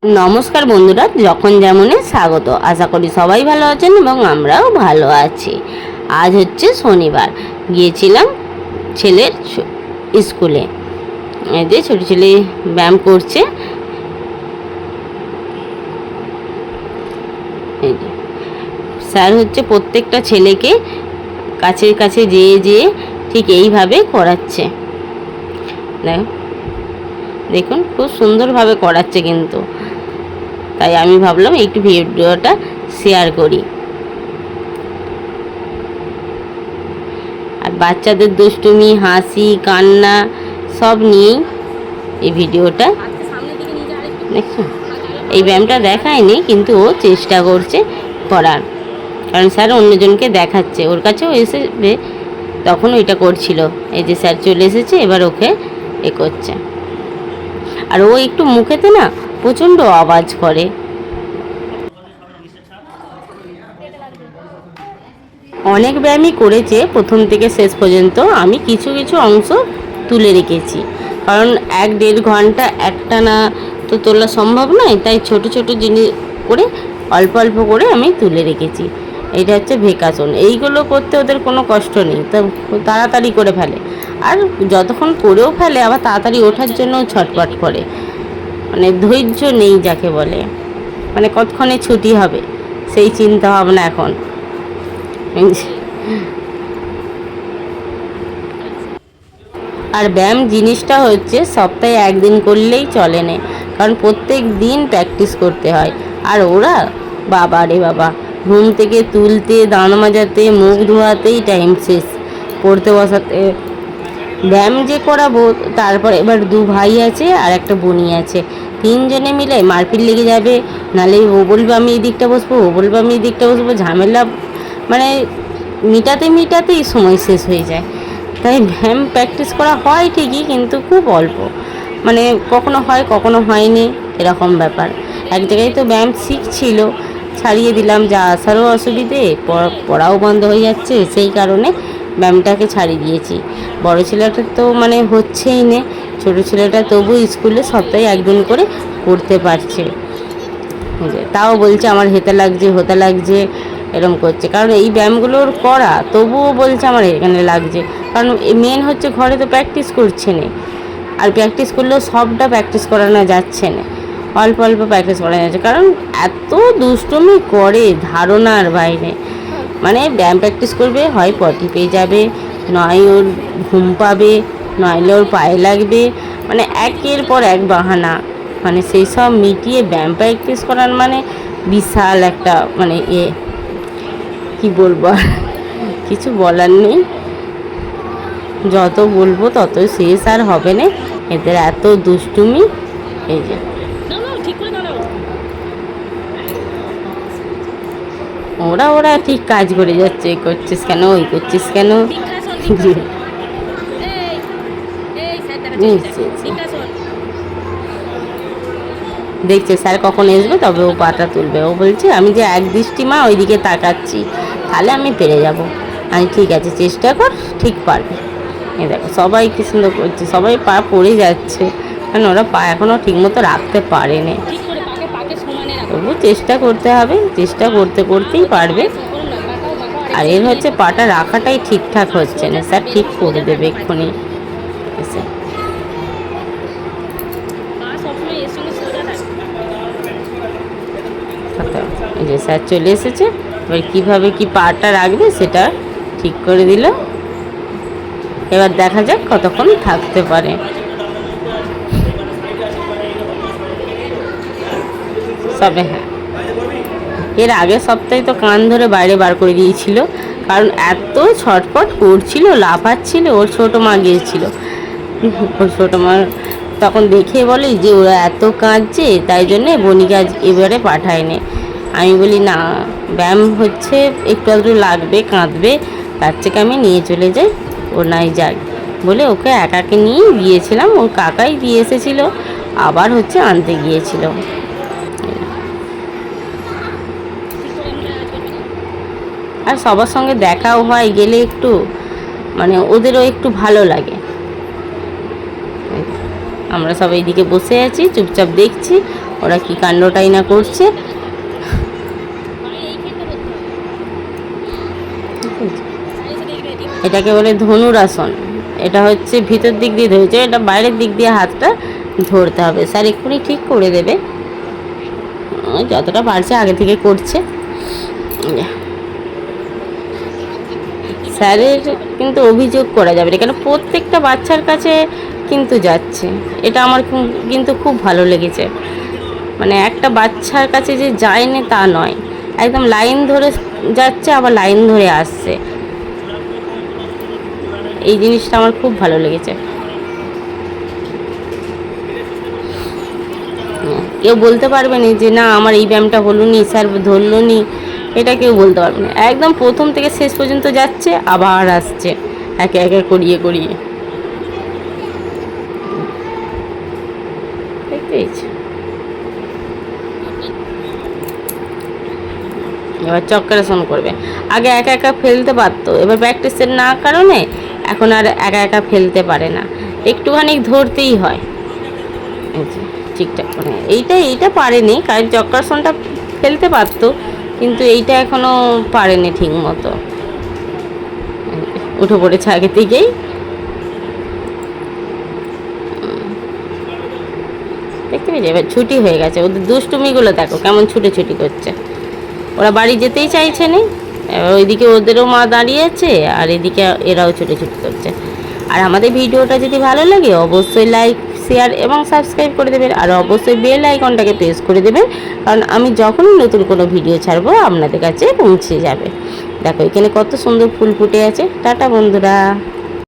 নমস্কার বন্ধুরা, যখন যেমনে স্বাগত। আশা করি সবাই ভালো আছেন এবং আমরাও ভালো আছি। আজ হচ্ছে শনিবার, গিয়েছিলাম ছেলের স্কুলে। এই যে ছোটো ছেলে ব্যায়াম করছে। এই যে স্যার হচ্ছে প্রত্যেকটা ছেলেকে কাছে কাছে যেয়ে যেয়ে ঠিক এইভাবে করাচ্ছে। দেখুন খুব সুন্দরভাবে করাচ্ছে কিন্তু, তাই আমি ভাবলাম একটু ভিডিওটা শেয়ার করি। আর বাচ্চাদের দুষ্টুমি, হাসি, কান্না সব নিয়েই এই ভিডিওটা। দেখুন এই ব্যায়ামটা দেখায়নি, কিন্তু ও চেষ্টা করছে করার, কারণ স্যার অন্যজনকে দেখাচ্ছে, ওর কাছেও এসে তখন ওইটা করছিল। এই যে স্যার চলে এসেছে, এবার ওকে এ করছে। আর ও একটু মুখেতে না প্রচণ্ড আওয়াজ করে। অনেক ব্যায়ামই করেছে প্রথম থেকে শেষ পর্যন্ত। আমি কিছু কিছু অংশ তুলে রেখেছি, কারণ 1-1.5 ঘন্টা একটানা তো তোলা সম্ভব নয়, তাই ছোট ছোট জিনিস করে অল্প অল্প করে আমি তুলে রেখেছি। এইটা হচ্ছে ভেকাসন। এইগুলো করতে ওদের কোনো কষ্ট নেই, তা তাড়াতাড়ি করে ফেলে। আর যতক্ষণ করেও ফেলে আবার তাড়াতাড়ি ওঠার জন্য ছটপট করে, মানে ধৈর্য নেই যাকে বলে, মানে কতক্ষণে ছুটি হবে সেই চিন্তা ভাবনা এখন। আর ব্যায়াম জিনিসটা হচ্ছে সপ্তাহে একদিন করলেই চলে না, কারণ প্রত্যেক দিন প্র্যাকটিস করতে হয়। আর ওরা বাবা রে বাবা, ঘুম থেকে তুলতে, দাঁত মাজাতে, মুখ ধোয়াতেই টাইম শেষ, পড়তে বসাতে। ব্যায়াম যে করাবো, তারপর এবার 2 ভাই আছে আর একটা বোনি আছে, 3 জনে মিলে মারপিট লেগে যাবে। নাহলে ও বলবে আমি এই দিকটা বসবো, ও বলবে আমি এই দিকটা বসবো, ঝামেলা মানে মিটাতেই সময় শেষ হয়ে যায়। তাই ব্যায়াম প্র্যাকটিস করা হয় ঠিকই, কিন্তু খুব অল্প, মানে কখনো হয় কখনো হয়নি, এরকম ব্যাপার। এক জায়গায় তো ব্যায়াম শিখছিল, ছাড়িয়ে দিলাম, যা আসারও অসুবিধে, পড়াও বন্ধ হয়ে যাচ্ছে, সেই কারণে ব্যায়ামটাকে ছাড়িয়ে দিয়েছি। বড় ছেলেটা তো মানে হচ্ছেই না, ছোটো ছেলেটা তবু স্কুলে সপ্তাহে একদিন করে করতে পারছে। তাও বলছে আমার হেতে লাগছে, হতে লাগছে, এরম করছে। কারণ এই ব্যায়ামগুলোর করা, তবুও বলছে আমার এখানে লাগছে, কারণ মেন হচ্ছে ঘরে তো প্র্যাকটিস করছে না। আর প্র্যাকটিস করলেও সবটা প্র্যাকটিস করানো যাচ্ছে না, অল্প অল্প প্র্যাকটিস করানো যাচ্ছে, কারণ এত দুষ্টুমি করে ধারণার বাইরে। মানে ব্যায়াম প্র্যাকটিস করবে, হয় পটি পেয়ে যাবে, নয় ওর ঘুম পাবে, নইলে ওর পায়ে লাগবে, মানে একের পর এক বাহানা। মানে সেই সব মিটিয়ে ব্যায়াম প্র্যাকটিস করার মানে বিশাল একটা মানে কি বলবো, আর কিছু বলার নেই। যত বলবো তত শেষ আর হবে না, এদের এত দুষ্টুমি। এই যে ওরা ওরা ঠিক কাজ করে যাচ্ছে, এই করছিস কেন, ওই করছিস কেন। দেখছে স্যার কখন আসবে তবে ও পাটা তুলবে। ও বলছে আমি যে এক দৃষ্টি মা ওইদিকে তাকাচ্ছি, তাহলে আমি পেরে যাব। আমি ঠিক আছে, চেষ্টা কর, ঠিক পারবে। এই দেখো সবাই কি সুন্দর করছে, সবাই পা পড়ে যাচ্ছে, কারণ ওরা পা এখনও ঠিকমতো রাখতে পারেনি। তবু চেষ্টা করতে হবে, চেষ্টা করতে করতেই পারবে। আর এর হচ্ছে পাটা রাখাটাই ঠিকঠাক হচ্ছে না, স্যার ঠিক করে দেবে এক্ষুনি এসে। এই যে স্যার চলে এসেছে, এবার কীভাবে কি পাটা রাখবে সেটা ঠিক করে দিল। এবার দেখা যাক কতক্ষণ থাকতে পারে। সবে হ্যাঁ, এর আগের সপ্তাহে তো কান ধরে বাইরে বার করে দিয়েছিল, কারণ এত ছটপট করছিল, লাফাচ্ছিল। ওর ছোটো মা গিয়েছিল, ওর ছোটো মা তখন দেখে বলে যে ওরা এত কাঁদছে, তাই জন্যে বনিকে আজ এবারে পাঠায়নি। আমি বলি না, ব্যায়াম হচ্ছে একটু আধটু লাগবে, কাঁদবে, তার থেকে আমি নিয়ে চলে যাই, ও নাই যাক বলে ওকে একাকে নিয়ে গিয়েছিলাম। ওর কাকাই দিয়ে এসেছিলো, আবার হচ্ছে আনতে গিয়েছিল। আর সবার সঙ্গে দেখাও হয়, গেলে একটু মানে ওদেরও একটু ভালো লাগে। আমরা সবাই এইদিকে বসে আছি, চুপচাপ দেখছি, ওরা কি কাণ্ডটাই না করছে। এটাকে বলে ধনুরাসন। এটা হচ্ছে ভিতর দিক দিয়ে ধরেছে, এটা বাইরের দিক দিয়ে হাতটা ধরতে হবে। স্যার এক্ষুনি ঠিক করে দেবে, যতটা পারছে আগে থেকে করছে। স্যারের কিন্তু অভিযোগ করা যাবে না, কেন প্রত্যেকটা বাচ্চার কাছে কিন্তু যাচ্ছে। এটা আমার কিন্তু খুব ভালো লেগেছে। মানে একটা বাচ্চার কাছে যে যায়নি তা নয়, একদম লাইন ধরে যাচ্ছে, আবার লাইন ধরে আসছে। এই জিনিসটা আমার খুব ভালো লেগেছে। কেউ বলতে পারবে না যে না আমার এই ব্যায়ামটা হলো নি, স্যার ধরলো নি, এটা কেউ বলতে পারবে না। একদম প্রথম থেকে শেষ পর্যন্ত যাচ্ছে, আবার আসছে একে একে করিয়ে করিয়ে। দেখতে পেয়েছি। এবার চক্রাসন করবে। আগে একা একা ফেলতে পারতো, এবার প্র্যাকটিসের না কারণে এখন আর একা একা ফেলতে পারে না, একটুখানি ধরতেই হয়। ঠিকঠাক করে এইটা পারেনি, কারণ চক্রাসনটা ফেলতে পারতো, কিন্তু এইটা এখনও পারেনি ঠিক মতো। উঠে পড়েছে আগে থেকেই। দেখতে পেয়েছি, এবার ছুটি হয়ে গেছে। ওদের দুষ্টুমিগুলো দেখো কেমন ছুটি করছে। ওরা বাড়ি যেতেই চাইছে না। এবার ওইদিকে ওদেরও মা দাঁড়িয়ে আছে, আর এদিকে এরাও ছুটি করছে। আর আমাদের ভিডিওটা যদি ভালো লাগে অবশ্যই লাইক, শেয়ার এবং সাবস্ক্রাইব করে দেবেন। আর অবশ্যই বেল আইকনটাকে প্রেস করে দেবেন, কারণ আমি যখনই নতুন কোনো ভিডিও ছাড়বো আপনাদের কাছে পৌঁছে যাবে। দেখো এখানে কত সুন্দর ফুল ফুটে আছে। টাটা বন্ধুরা।